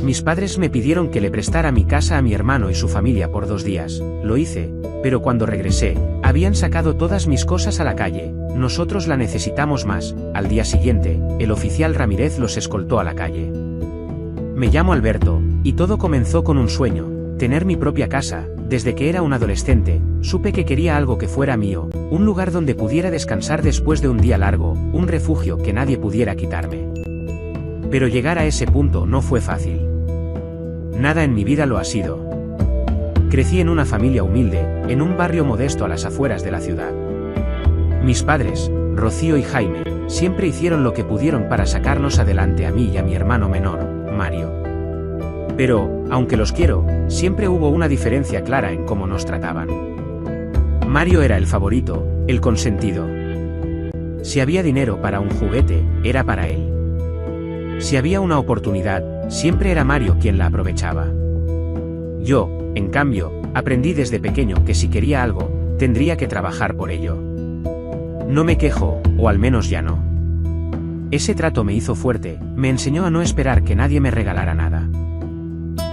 Mis padres me pidieron que le prestara mi casa a mi hermano y su familia por 2 días. Lo hice, pero cuando regresé, habían sacado todas mis cosas a la calle. Nosotros la necesitamos más. Al día siguiente, el oficial Ramírez los escoltó a la calle. Me llamo Alberto, y todo comenzó con un sueño, tener mi propia casa. Desde que era un adolescente, supe que quería algo que fuera mío, un lugar donde pudiera descansar después de un día largo, un refugio que nadie pudiera quitarme. Pero llegar a ese punto no fue fácil. Nada en mi vida lo ha sido. Crecí en una familia humilde, en un barrio modesto a las afueras de la ciudad. Mis padres, Rocío y Jaime, siempre hicieron lo que pudieron para sacarnos adelante a mí y a mi hermano menor, Mario. Pero, aunque los quiero, siempre hubo una diferencia clara en cómo nos trataban. Mario era el favorito, el consentido. Si había dinero para un juguete, era para él. Si había una oportunidad, siempre era Mario quien la aprovechaba. Yo, en cambio, aprendí desde pequeño que si quería algo, tendría que trabajar por ello. No me quejo, o al menos ya no. Ese trato me hizo fuerte, me enseñó a no esperar que nadie me regalara nada.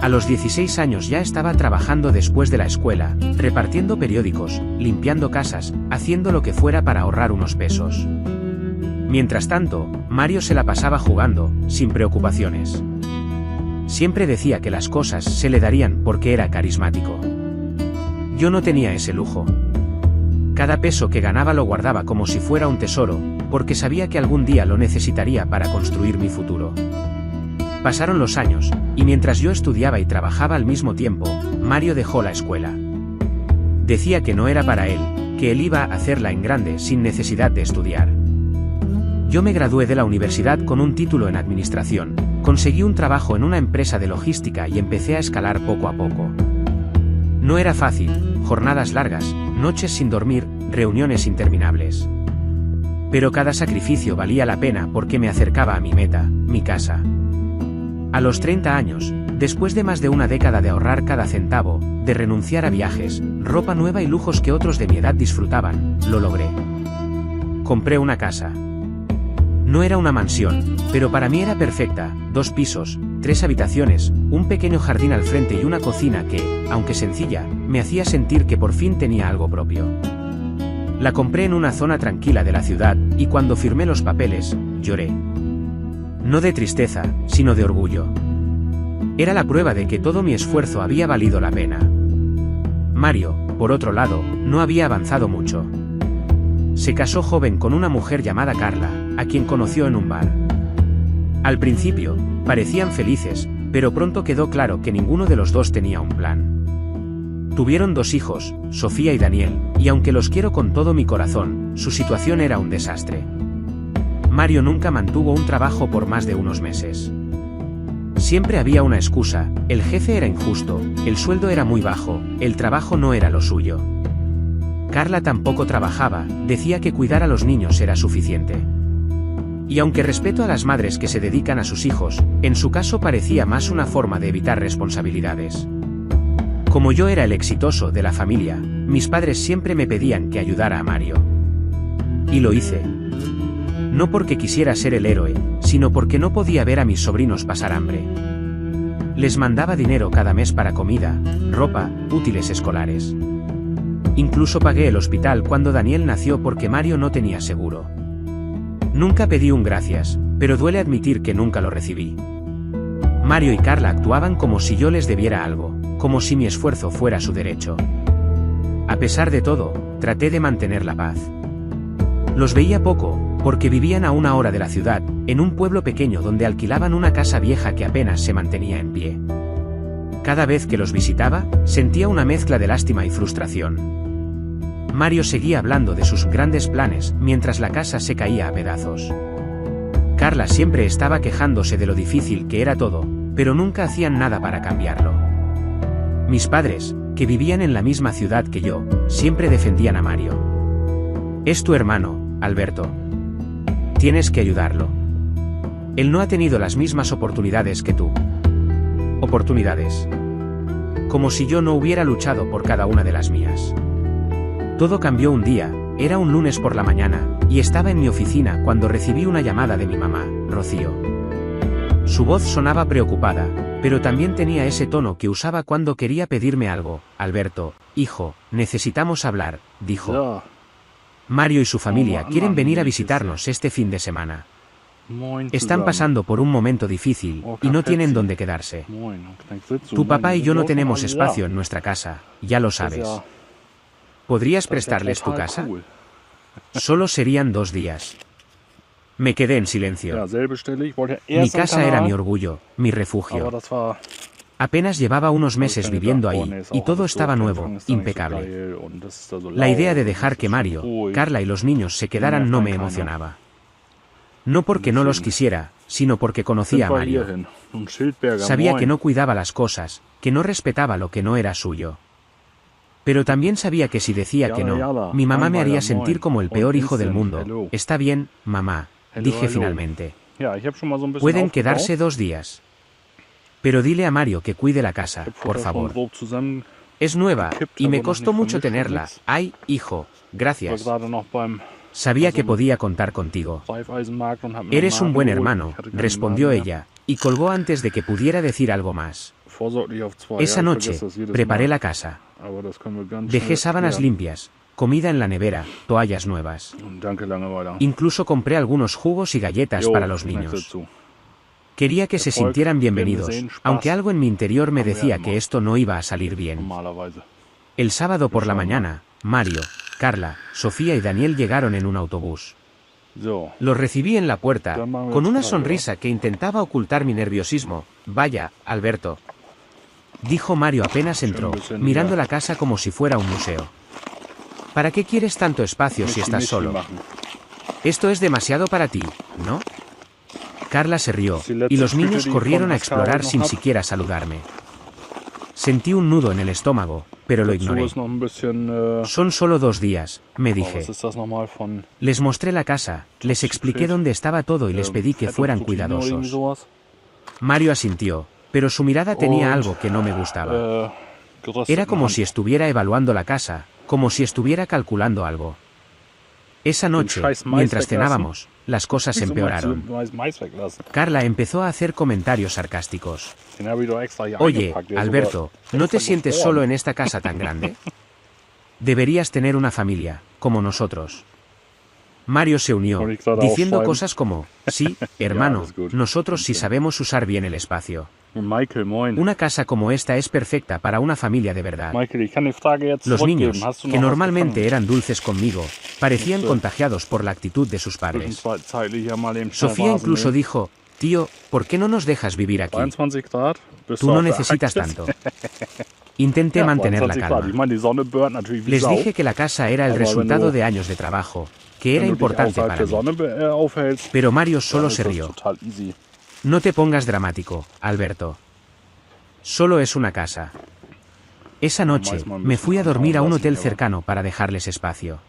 A los 16 años ya estaba trabajando después de la escuela, repartiendo periódicos, limpiando casas, haciendo lo que fuera para ahorrar unos pesos. Mientras tanto, Mario se la pasaba jugando, sin preocupaciones. Siempre decía que las cosas se le darían porque era carismático. Yo no tenía ese lujo. Cada peso que ganaba lo guardaba como si fuera un tesoro, porque sabía que algún día lo necesitaría para construir mi futuro. Pasaron los años, y mientras yo estudiaba y trabajaba al mismo tiempo, Mario dejó la escuela. Decía que no era para él, que él iba a hacerla en grande sin necesidad de estudiar. Yo me gradué de la universidad con un título en administración, conseguí un trabajo en una empresa de logística y empecé a escalar poco a poco. No era fácil, jornadas largas, noches sin dormir, reuniones interminables. Pero cada sacrificio valía la pena porque me acercaba a mi meta, mi casa. A los 30 años, después de más de una década de ahorrar cada centavo, de renunciar a viajes, ropa nueva y lujos que otros de mi edad disfrutaban, lo logré. Compré una casa. No era una mansión, pero para mí era perfecta, 2 pisos, 3 habitaciones, un pequeño jardín al frente y una cocina que, aunque sencilla, me hacía sentir que por fin tenía algo propio. La compré en una zona tranquila de la ciudad, y cuando firmé los papeles, lloré. No de tristeza, sino de orgullo. Era la prueba de que todo mi esfuerzo había valido la pena. Mario, por otro lado, no había avanzado mucho. Se casó joven con una mujer llamada Carla, a quien conoció en un bar. Al principio, parecían felices, pero pronto quedó claro que ninguno de los dos tenía un plan. Tuvieron 2 hijos, Sofía y Daniel, y aunque los quiero con todo mi corazón, su situación era un desastre. Mario nunca mantuvo un trabajo por más de unos meses. Siempre había una excusa, el jefe era injusto, el sueldo era muy bajo, el trabajo no era lo suyo. Carla tampoco trabajaba, decía que cuidar a los niños era suficiente. Y aunque respeto a las madres que se dedican a sus hijos, en su caso parecía más una forma de evitar responsabilidades. Como yo era el exitoso de la familia, mis padres siempre me pedían que ayudara a Mario. Y lo hice. No porque quisiera ser el héroe, sino porque no podía ver a mis sobrinos pasar hambre. Les mandaba dinero cada mes para comida, ropa, útiles escolares. Incluso pagué el hospital cuando Daniel nació porque Mario no tenía seguro. Nunca pedí un gracias, pero duele admitir que nunca lo recibí. Mario y Carla actuaban como si yo les debiera algo, como si mi esfuerzo fuera su derecho. A pesar de todo, traté de mantener la paz. Los veía poco, porque vivían a 1 hora de la ciudad, en un pueblo pequeño donde alquilaban una casa vieja que apenas se mantenía en pie. Cada vez que los visitaba, sentía una mezcla de lástima y frustración. Mario seguía hablando de sus grandes planes, mientras la casa se caía a pedazos. Carla siempre estaba quejándose de lo difícil que era todo, pero nunca hacían nada para cambiarlo. Mis padres, que vivían en la misma ciudad que yo, siempre defendían a Mario. Es tu hermano, Alberto. Tienes que ayudarlo. Él no ha tenido las mismas oportunidades que tú. Oportunidades. Como si yo no hubiera luchado por cada una de las mías. Todo cambió un día, era un lunes por la mañana, y estaba en mi oficina cuando recibí una llamada de mi mamá, Rocío. Su voz sonaba preocupada, Pero también tenía ese tono que usaba cuando quería pedirme algo. Alberto, hijo, necesitamos hablar, dijo. So, Mario y su familia Oh, quieren Mann, venir a wie visitarnos este fin de semana. moin Están zusammen. pasando por un momento difícil y no tienen dónde quedarse. Moin, dann sitzt du, Tu moin, papá y wir yo no sind tenemos auch mal espacio da. en nuestra casa, ya lo Das ist sabes. ja- ¿Podrías das ist ja prestarles tu total casa? cool. Solo serían 2 días. Me quedé en silencio. Ja, selbe Stelle. Ich wollte Mi erst am casa era Kanal, mi orgullo, mi aber refugio. das war Apenas llevaba unos meses keine viviendo Dach- ahí, Boah, nee, ist y auch todo alles estaba doof, der nuevo, Empfang ist da nicht so impecable. geil und das ist da so La idea laut de und dejar das que ist schon Mario, ruhig. Carla y los niños se quedaran no me emocionaba. No porque no los quisiera, sino porque conocía a Sind wir hier Mario. hin? Ein Schildberger, Sabía que moin. no cuidaba las cosas, que no respetaba lo que no era suyo. Pero también sabía que si decía que no, mi mamá me haría sentir como el peor hijo del mundo. Está bien, mamá, dije finalmente. Ja, ich hab schon mal so ein bisschen Pueden aufgebaut. quedarse 2 días. Pero dile a Mario que cuide la casa, Ich hab por vorher schon favor. grob zusammen. Es nueva, y me aber noch costó nicht mucho vermischt, tenerla. nix. Ay, hijo, Ich war gracias. gerade noch beim Sabía que podía contar contigo. Raiffeisenmarkt und hab mir Eres noch un buen Maden geholt. hermano, Ich hatte keine respondió Maden mehr. ella, y colgó antes de que pudiera decir algo más. Vorsorglich auf 2. Esa Ja, ich noche, vergesse das jedes preparé Mal. la casa. Aber das können wir ganz Dejé schnell sábanas klären. limpias, comida en la nevera, toallas nuevas. Und danke, Langeweile. Incluso compré algunos jugos y galletas Jo, para los schmeckt niños. dazu. Quería que se Erfolg, sintieran bienvenidos, Wiedersehen, Spaß. aunque algo en mi interior me Haben wir decía immer. que esto no iba a salir bien. Normalerweise. El sábado por la Schauen wir. mañana, Mario, Carla, Sofía y Daniel llegaron en un autobús. So, Los recibí en la puerta, Dann machen wir con jetzt una frei, sonrisa que intentaba ocultar mi nerviosismo. Vaya, Alberto. Dijo Mario apenas entró, bisschen mirando wieder. la casa como si fuera un museo. ¿Para qué quieres tanto espacio si Michi, estás Michi solo? machen. Esto es demasiado para ti, ¿no? Carla se rió, y los niños corrieron a explorar sin siquiera saludarme. Sentí un nudo en el estómago, pero lo Dazu ignoré. ist noch ein bisschen, Son solo 2 días, me oh, dije. was ist das nochmal von Les mostré la casa, les expliqué dónde estaba todo y les pedí que Fett und fueran Zucchini oder irgendwie cuidadosos. sowas? Mario asintió, pero su mirada tenía Und, algo que no me gustaba. gerösteten Era como Hand. si estuviera evaluando la casa, como si estuviera calculando algo. Esa noche, scheiß Mais mientras weglassen. cenábamos, las cosas Wieso empeoraron. meinst du, Mais weglassen? Carla empezó a hacer comentarios sarcásticos. Den hab ich doch extra hier Oye, eingepackt, der ist Alberto, sogar ¿no te extra sientes gefroren. solo en esta casa tan grande? Deberías tener una familia, como nosotros. Mario se unió, Soll ich gerade diciendo aufschreiben? cosas como, sí, hermano, alles gut. nosotros sí Stimmt. sabemos usar bien el espacio. Michael, moin. Una casa como esta es perfecta para una familia de verdad. Michael, ich kann die Frage jetzt Los zurückgeben. niños, Hast du que noch was normalmente gefangen? eran dulces conmigo, parecían Sí. contagiados por la actitud de sus padres. Zwischenzeitlich ja mal eben schnell Sofía Rasen incluso mähen. dijo, tío, ¿por qué no nos dejas vivir aquí? 23 Grad. Bist Tú du no auf der necesitas Arktis? tanto. Intenté Ja, mantener la 22 Grad. Ich calma. meine, die Sonne burnt natürlich wie Les Sau. dije que la casa era el Aber wenn resultado du- de años de trabajo, que era Wenn du dich importante außerhalb para der mí. Sonne aufhältst, Pero Mario solo dann se ist das rió. total easy. No te pongas dramático, Alberto. Solo es una casa. Esa noche, me fui a dormir a un hotel cercano para dejarles espacio.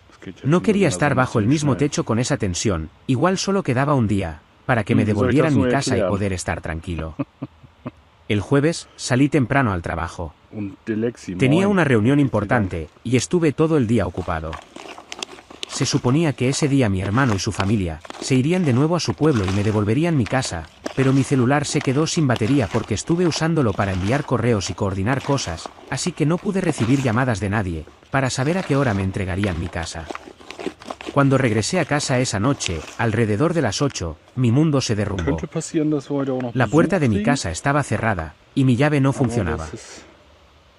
Das geht jetzt No in quería der estar Sonne bajo el ziemlich mismo schnell. techo con esa tensión, igual solo quedaba un día, para que me Wie soll ich das devolvieran mi nur casa y erklären? poder estar tranquilo. El jueves, salí temprano al trabajo. Und Delexi, Tenía moin. una reunión importante, y estuve todo el día ocupado. Se suponía que ese día mi hermano y su familia se irían de nuevo a su pueblo y me devolverían mi casa, pero mi celular se quedó sin batería porque estuve usándolo para enviar correos y coordinar cosas, así que no pude recibir llamadas de nadie, para saber a qué hora me entregarían mi casa. Cuando regresé a casa esa noche, alrededor de las 8, mi mundo se derrumbó. Könnte passieren, dass wir heute auch noch La Besuch puerta de mi kriegen, casa estaba cerrada, y mi llave no aber funcionaba. das ist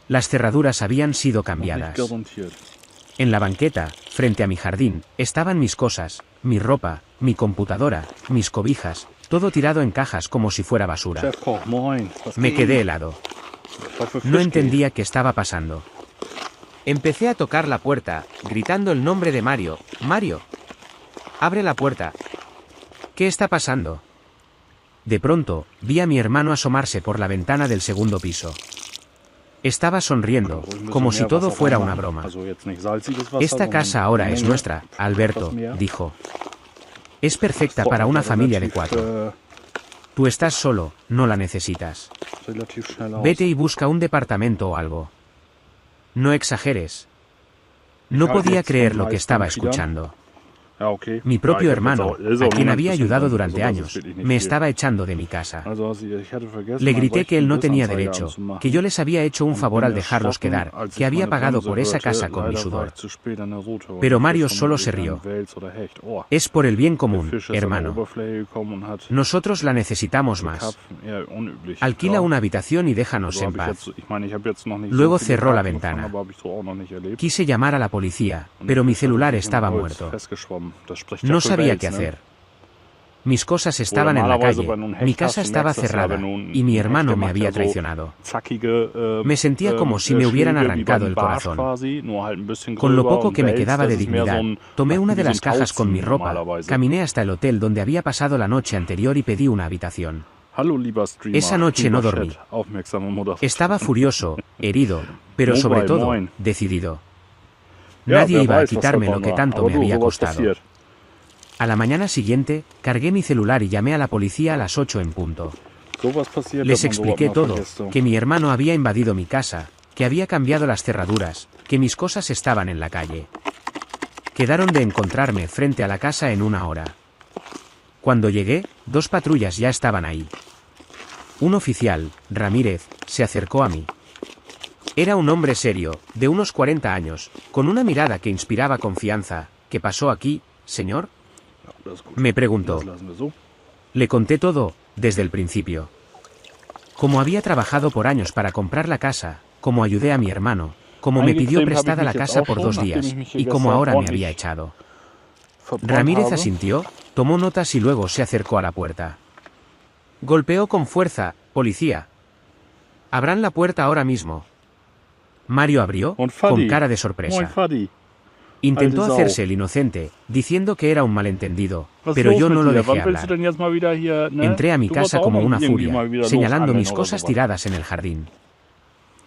Las cerraduras habían sido noch nicht cambiadas. garantiert. En la banqueta, frente a mi jardín, estaban mis cosas, mi ropa, mi computadora, mis cobijas, todo tirado en cajas como si fuera basura. Chef Koch, moin. Was Me geht? quedé helado. Was für No Fisch entendía qué estaba pasando. Empecé a tocar la puerta, gritando el nombre de Mario. Mario. Abre la puerta. ¿Qué está pasando? De pronto, vi a mi hermano asomarse por la ventana del segundo piso. Estaba sonriendo, geht? Ruhig ein como bisschen si mehr todo Wasser fuera una reinmachen. broma. Also jetzt nicht salziges Wasser, Esta sondern casa ahora eine es Menge, nuestra, Alberto, etwas mehr. dijo. Es perfecta Trocknet para una aber familia de relativ, 4. Tú estás solo, no la necesitas. relativ schnell aus. Vete y busca un departamento o algo. No exageres. No Ich halte podía jetzt creer vom lo que Livestream estaba wieder. escuchando. Ja, okay. Mi propio Ja, ich hab hermano, jetzt auch- ist a auch quien nur había 90%, ayudado also durante das años, ist wirklich nicht me viel. estaba echando de mi casa. Also, ich hatte vergessen, Le meinen grité que él no rechten tenía Bissanzeiger derecho, anzumachen. que yo les había hecho un Und favor bin al dejarlos erschrocken, quedar, als que ich había meine pagado Bremse por esa hörte. casa con mi Leider war sudor. ich zu spät an der Rotor. Pero Und Mario jetzt solo se vermutlich rió. ein Wels oder Hecht. Oh, Es por el bien der común, Fisch ist an die hermano. Oberfläche gekommen und hat Nosotros la necesitamos más. gekappt. Eher unüblich. Alquila Ja. una habitación y déjanos Also en hab ich paz. jetzt, ich meine, ich habe jetzt noch nicht Luego so viele cerró la Karten gefangen, ventana. aber hab ich so auch noch nicht erlebt. Quise llamar a la policía, Und pero der mi Fisch hatte celular sich im estaba Holz muerto. festgeschwommen. Das spricht ja No für sabía Wels, qué ne? hacer. Mis cosas estaban en la Normalerweise calle, bei einem mi Hecht casa hast du estaba merkst das ja, cerrada, wenn du einen y mi Hecht, hermano der me macht había ja so traicionado. zackige, Me sentía como si me hubieran Schläge wie arrancado beim el Barsch corazón. quasi, nur halt ein bisschen Con lo gröber poco und que me Wels, quedaba de das ist mehr dignidad, so ein- tomé una wie de so las ein cajas con mi Tauziehen ropa, normalerweise. caminé hasta el hotel donde había pasado la noche anterior y pedí una habitación. Hallo, lieber Streamer. Esa noche no lieber dormí. Chat, aufmerksame Moderatorin. Estaba furioso, herido, pero Mobile, sobre todo, moin. decidido. Ja, Nadie wer iba a weiß, was quitarme dabei lo que war. tanto Aber me du, había sowas costado. passiert. A la mañana siguiente, cargué mi celular y llamé a la policía a las 8 en punto. Sowas passiert, Les dass man sowas expliqué mal todo, vergisst, so. que mi hermano había invadido mi casa, que había cambiado las cerraduras, que mis cosas estaban en la calle. Quedaron de encontrarme frente a la casa en una hora. Cuando llegué, 2 patrullas ya estaban ahí. Un oficial, Ramírez, se acercó a mí. Era un hombre serio, de unos 40 años, con una mirada que inspiraba confianza. ¿Qué pasó aquí, señor? Ja, das ist gut. Me preguntó. Das lassen wir so. Le conté todo, desde el principio. Como había trabajado por años para comprar la casa, como ayudé a mi hermano, como me pidió Eingecremt prestada habe la ich mich casa jetzt por auch 2 schon, días, nachdem ich mich hier y como gestern ahora me ordentlich había echado. verbrannt Ramírez habe. asintió, tomó notas y luego se acercó a la puerta. Golpeó con fuerza, policía. Abran la puerta ahora mismo. Mario abrió, Und con Fadi. cara de Moin, sorpresa. Fadi. Intentó Alte Sau. hacerse el inocente, diciendo que era un malentendido, Was ist pero los yo mit no lo dir? dejé Wann willst du hablar. denn jetzt mal wieder hier, ne? Entré a mi Du wolltest casa auch como mal una irgendwie furia, mal wieder señalando losangeln mis oder cosas sowas. tiradas en el jardín.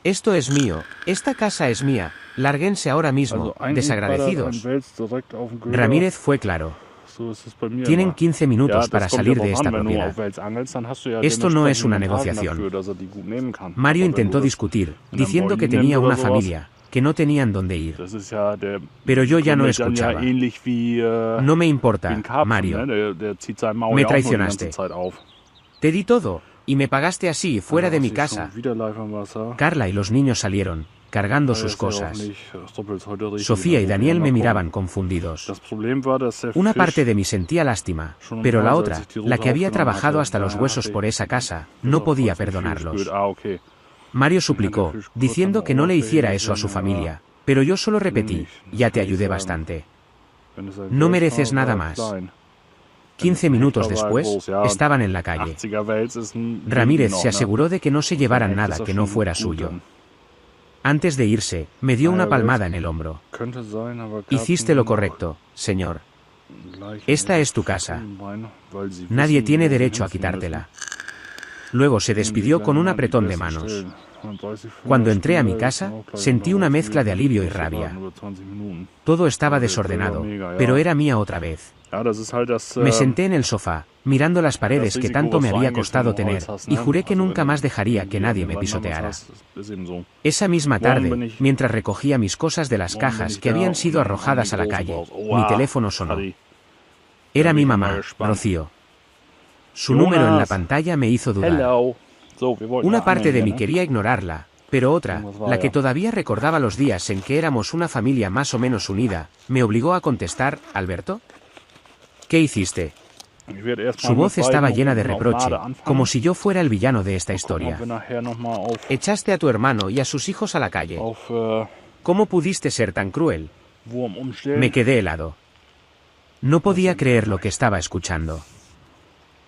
Esto es mío, esta casa es mía, lárguense ahora mismo, Also eigentlich desagradecidos. ballert ein Wels direkt auf den Köder. Ramírez fue claro. So ist es bei mir Tienen immer. 15 Ja, minutos das para kommt salir ja de drauf esta an, wenn du propiedad. auf Wels angelst, dann hast du ja Esto no es una dementsprechend einen Tag negociación. dafür, dass er die gut nehmen kann. Mario Aber wenn intentó du das- discutir, wenn diciendo er que Boy tenía nimmt una oder sowas, familia, que no tenían dónde ir. Das ist ja der Pero yo ya no gründet dann escuchaba. ja ähnlich wie, No me wie importa, ein Karpfen, Mario. ne? Der zieht sein Maul Me ja auch nur die traicionaste. ganze Zeit auf. Te di todo, y me pagaste así, fuera Ja, de mi siehst du, casa. wieder live am Wasser. Carla y los niños salieron, cargando Weiß sus ja auch cosas. nicht, doppelt heute richtig Sofía y in der Daniel Wohnung me kommen. miraban confundidos. Das Problem war, dass der Una Fisch parte de mí sentía lástima, schon pero la als otra, ich die la Route que había aufgenommen trabajado hatte, hasta los naja, huesos hatte por ich esa casa, bis no auf podía Holz nicht viel perdonarlos. gespürt. Ah, okay. Mario suplicó, Fisch kurz diciendo an que der no le Oberfläche hiciera eso a su gesehen, familia, pero yo solo repetí, nicht, ya te kann ich ayudé sagen. bastante. Wenn es ein No Wels mereces war, nada war er más. klein. 15 minutos Hecht war después, groß, ja. estaban en la calle. 80er Wels ist ein Ramírez noch, se ne? aseguró de que no se llevaran Hecht nada ist er que no schon fuera gut suyo. dann. Antes de irse, me dio Ah, una ja, palmada ves. en el hombro. Könnte sein, aber Hiciste Karpfen lo sind correcto, señor. gleich Esta nicht es tu casa. Beine, weil sie Nadie wissen, tiene wo sie derecho a hinziehen quitártela. müssen. Luego se Nehmen die despidió con Kleinen un an die apretón de besten manos. Stellen. Und 30, Cuando entré a mi Spieler casa, ist auch gleich sentí una noch mezcla de viel, alivio y muss sogar rabia. nur 20 Minuten. Todo estaba Ja, desordenado, mega, ja. pero era mía otra vez. Ja, das ist halt das, Me senté en el sofá, mirando las paredes que tanto me había costado tener, y juré que nunca más dejaría que nadie me pisoteara. Esa misma tarde, mientras recogía mis cosas de las cajas que habían sido arrojadas a la calle, mi teléfono sonó. Era mi mamá, Rocío. Su número en la pantalla me hizo dudar. Hello. So, wir wollten Una ja parte de angeln mí hier, ne? quería ignorarla, pero otra, la que todavía recordaba los días en que éramos una familia más o menos unida, me obligó a contestar, ¿Alberto? ¿Qué hiciste? Ich werde erst mal Su mit voz estaba beiden llena de Punkten auf reproche, Made anfangen. como si yo fuera el villano de esta Gucken, historia. ob wir nachher noch mal Echaste a tu hermano y a sus hijos a la calle. auf ¿Cómo pudiste ser tan cruel? Wurm umstellen. Me quedé helado. No podía creer lo que estaba escuchando.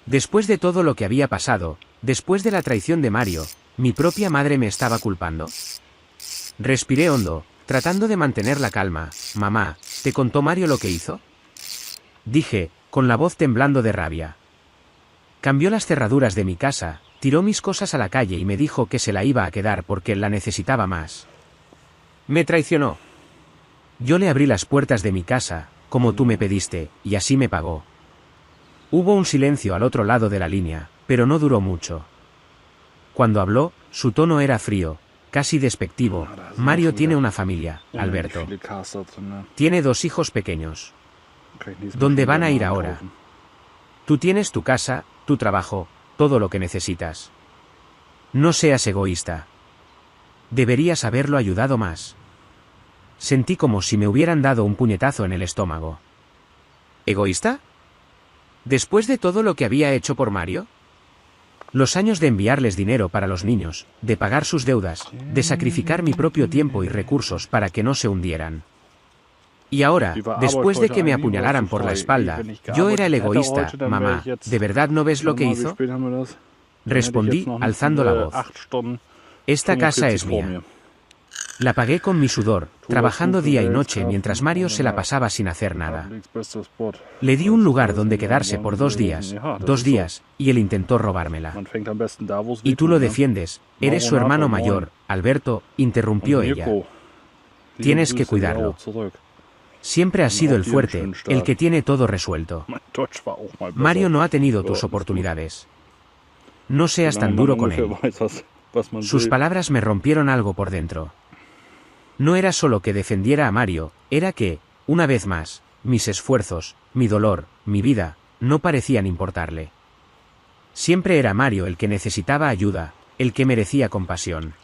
Después de todo lo que había pasado, después de la traición de Mario, mi propia madre me estaba culpando. Respiré hondo, tratando de mantener la calma. Mamá, ¿te contó Mario lo que hizo? Dije, con la voz temblando de rabia. Cambió las cerraduras de mi casa, tiró mis cosas a la calle y me dijo que se la iba a quedar porque la necesitaba más. Me traicionó. Yo le abrí las puertas de mi casa, como tú me pediste, y así me pagó. Hubo un silencio al otro lado de la línea, pero no duró mucho. Cuando habló, su tono era frío, casi despectivo. Mario tiene una familia, Alberto. Tiene 2 hijos pequeños. ¿Dónde van a ir ahora? Tú tienes tu casa, tu trabajo, todo lo que necesitas. No seas egoísta. Deberías haberlo ayudado más. Sentí como si me hubieran dado un puñetazo en el estómago. ¿Egoísta? ¿Después de todo lo que había hecho por Mario? Los años de enviarles dinero para los niños, de pagar sus deudas, de sacrificar mi propio tiempo y recursos para que no se hundieran. Y ahora, después de que me apuñalaran por la espalda, yo era el egoísta, mamá. ¿De verdad no ves lo que hizo? Respondí, alzando la voz. Esta casa es mía. La pagué con mi sudor, trabajando día y noche mientras Mario se la pasaba sin hacer nada. Le di un lugar donde quedarse por 2 días, y él intentó robármela. Y tú lo defiendes, eres su hermano mayor, Alberto, interrumpió ella. Tienes que cuidarlo. Siempre has sido el fuerte, el que tiene todo resuelto. Mario no ha tenido tus oportunidades. No seas tan duro con él. Sus palabras me rompieron algo por dentro. No era solo que defendiera a Mario, era que, una vez más, mis esfuerzos, mi dolor, mi vida, no parecían importarle. Siempre era Mario el que necesitaba ayuda, el que merecía compasión.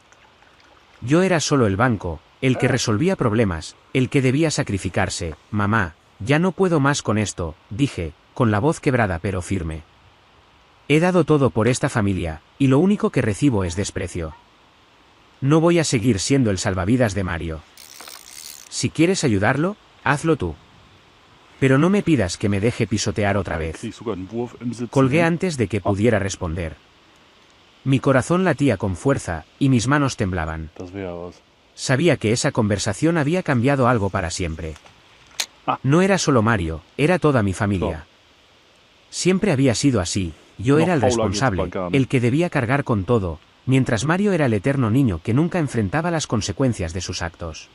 Yo era solo el banco, el que resolvía problemas, el que debía sacrificarse. Mamá, ya no puedo más con esto, dije, con la voz quebrada pero firme. He dado todo por esta familia, y lo único que recibo es desprecio. No voy a seguir siendo el salvavidas de Mario. Si quieres ayudarlo, hazlo tú. Pero no me pidas que me deje pisotear otra vez. Colgué antes de que pudiera responder. Mi corazón latía con fuerza, y mis manos temblaban. Sabía que esa conversación había cambiado algo para siempre. No era solo Mario, era toda mi familia. Siempre había sido así, yo era el responsable, el que debía cargar con todo, mientras Mario era el eterno niño que nunca enfrentaba las consecuencias de sus actos.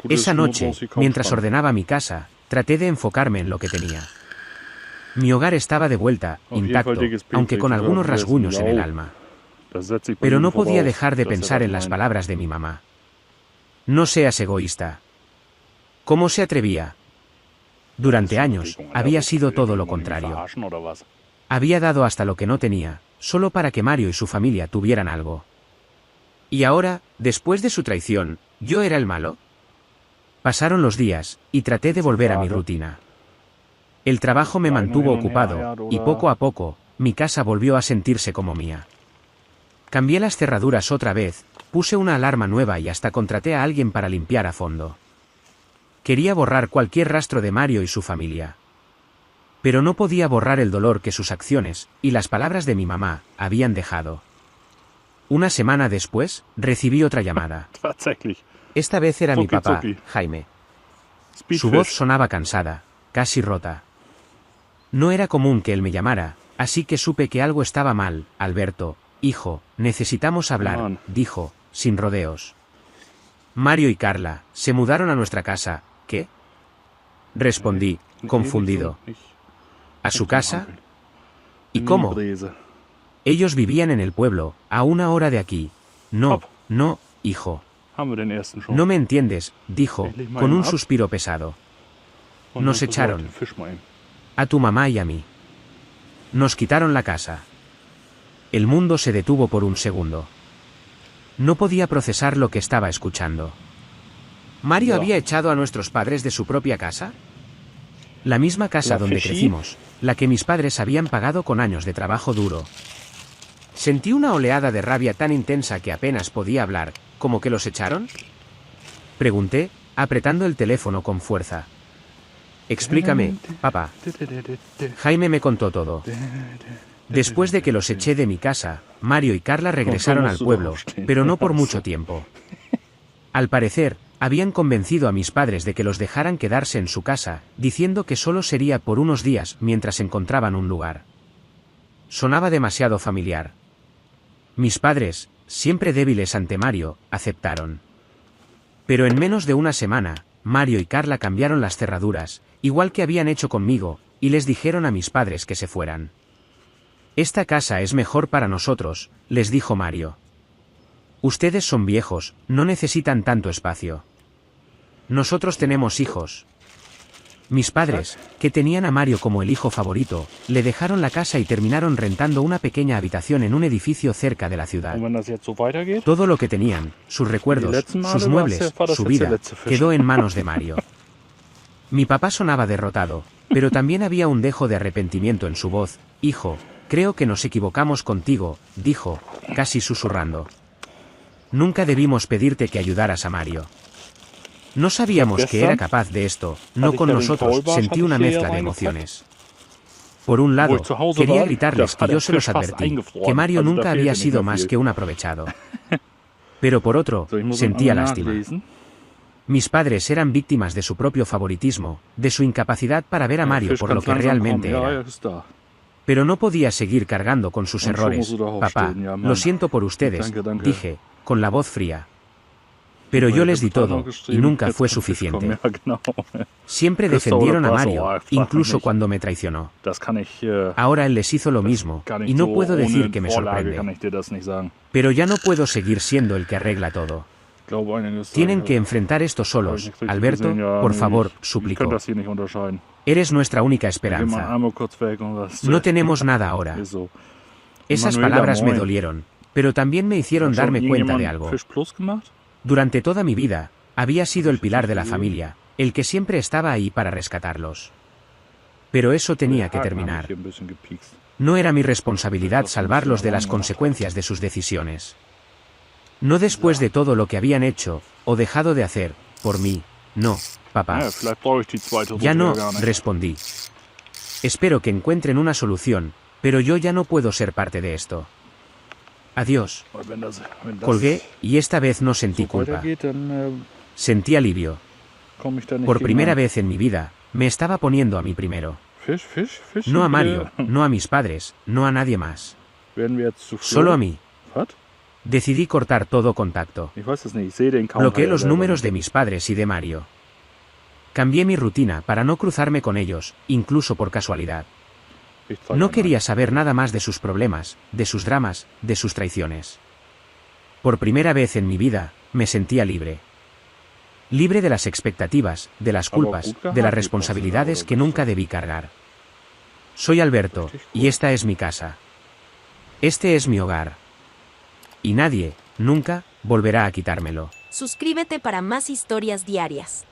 Esa noche, mientras ordenaba mi casa, traté de enfocarme en lo que tenía. Mi hogar estaba de vuelta, intacto, aunque con algunos rasguños en el alma. Pero no podía dejar de pensar en las palabras de mi mamá. No seas egoísta. ¿Cómo se atrevía? Durante años, había sido todo lo contrario. Había dado hasta lo que no tenía, solo para que Mario y su familia tuvieran algo. Y ahora, después de su traición, ¿yo era el malo? Pasaron los días, y traté de volver a mi rutina. El trabajo me mantuvo ocupado, y poco a poco, mi casa volvió a sentirse como mía. Cambié las cerraduras otra vez, puse una alarma nueva y hasta contraté a alguien para limpiar a fondo. Quería borrar cualquier rastro de Mario y su familia. Pero no podía borrar el dolor que sus acciones, y las palabras de mi mamá, habían dejado. Una semana después, recibí otra llamada. Esta vez era mi papá, Jaime. Su voz sonaba cansada, casi rota. No era común que él me llamara, así que supe que algo estaba mal. Alberto, hijo, necesitamos hablar, dijo, sin rodeos. Mario y Carla, se mudaron a nuestra casa, ¿qué? Respondí, confundido. ¿A su casa? ¿Y cómo? Ellos vivían en el pueblo, a 1 hora de aquí. No, hijo. No me entiendes, dijo, con un suspiro pesado. Nos echaron. A tu mamá y a mí. Nos quitaron la casa. El mundo se detuvo por un segundo. No podía procesar lo que estaba escuchando. ¿Mario había echado a nuestros padres de su propia casa? La misma casa donde crecimos, la que mis padres habían pagado con años de trabajo duro. Sentí una oleada de rabia tan intensa que apenas podía hablar. ¿Cómo que los echaron? Pregunté, apretando el teléfono con fuerza. Explícame, papá. Jaime me contó todo. Después de que los eché de mi casa, Mario y Carla regresaron al pueblo, pero no por mucho tiempo. Al parecer, habían convencido a mis padres de que los dejaran quedarse en su casa, diciendo que solo sería por unos días mientras encontraban un lugar. Sonaba demasiado familiar. Mis padres, siempre débiles ante Mario, aceptaron. Pero en menos de una semana, Mario y Carla cambiaron las cerraduras, igual que habían hecho conmigo, y les dijeron a mis padres que se fueran. Esta casa es mejor para nosotros, les dijo Mario. Ustedes son viejos, no necesitan tanto espacio. Nosotros tenemos hijos. Mis padres, que tenían a Mario como el hijo favorito, le dejaron la casa y terminaron rentando una pequeña habitación en un edificio cerca de la ciudad. Und wenn das jetzt so weitergeht, Todo lo que tenían, sus recuerdos, sus muebles, su vida, quedó en manos de Mario. Mi papá sonaba derrotado, pero también había un dejo de arrepentimiento en su voz. Hijo, creo que nos equivocamos contigo, dijo, casi susurrando. Nunca debimos pedirte que ayudaras a Mario. No sabíamos que era capaz de esto, no con nosotros, sentí una mezcla de emociones. Por un lado, quería gritarles que yo se los advertí, que Mario nunca había sido más que un aprovechado. Pero por otro, sentía lástima. Mis padres eran víctimas de su propio favoritismo, de su incapacidad para ver a Mario por lo que realmente era. Pero no podía seguir cargando con sus errores. Papá, lo siento por ustedes, dije, con la voz fría. Pero yo les di todo, y nunca fue suficiente. Siempre defendieron a Mario, incluso cuando me traicionó. Ahora él les hizo lo mismo, y no puedo decir que me sorprende. Pero ya no puedo seguir siendo el que arregla todo. Tienen que enfrentar esto solos. Alberto, por favor, suplicó. Eres nuestra única esperanza. No tenemos nada ahora. Esas palabras me dolieron, pero también me hicieron darme cuenta de algo. Durante toda mi vida, había sido el pilar de la familia, el que siempre estaba ahí para rescatarlos. Pero eso tenía que terminar. No era mi responsabilidad salvarlos de las consecuencias de sus decisiones. No después de todo lo que habían hecho, o dejado de hacer, por mí, no, papá. Ya no, respondí. Espero que encuentren una solución, pero yo ya no puedo ser parte de esto. Adiós. Colgué, y esta vez no sentí culpa. Sentí alivio. Por primera vez en mi vida, me estaba poniendo a mí primero. No a Mario, no a mis padres, no a nadie más. Solo a mí. Decidí cortar todo contacto. Bloqueé los números de mis padres y de Mario. Cambié mi rutina para no cruzarme con ellos, incluso por casualidad. No quería saber nada más de sus problemas, de sus dramas, de sus traiciones. Por primera vez en mi vida, me sentía libre. Libre de las expectativas, de las culpas, de las responsabilidades que nunca debí cargar. Soy Alberto, y esta es mi casa. Este es mi hogar. Y nadie, nunca, volverá a quitármelo. Suscríbete para más historias diarias.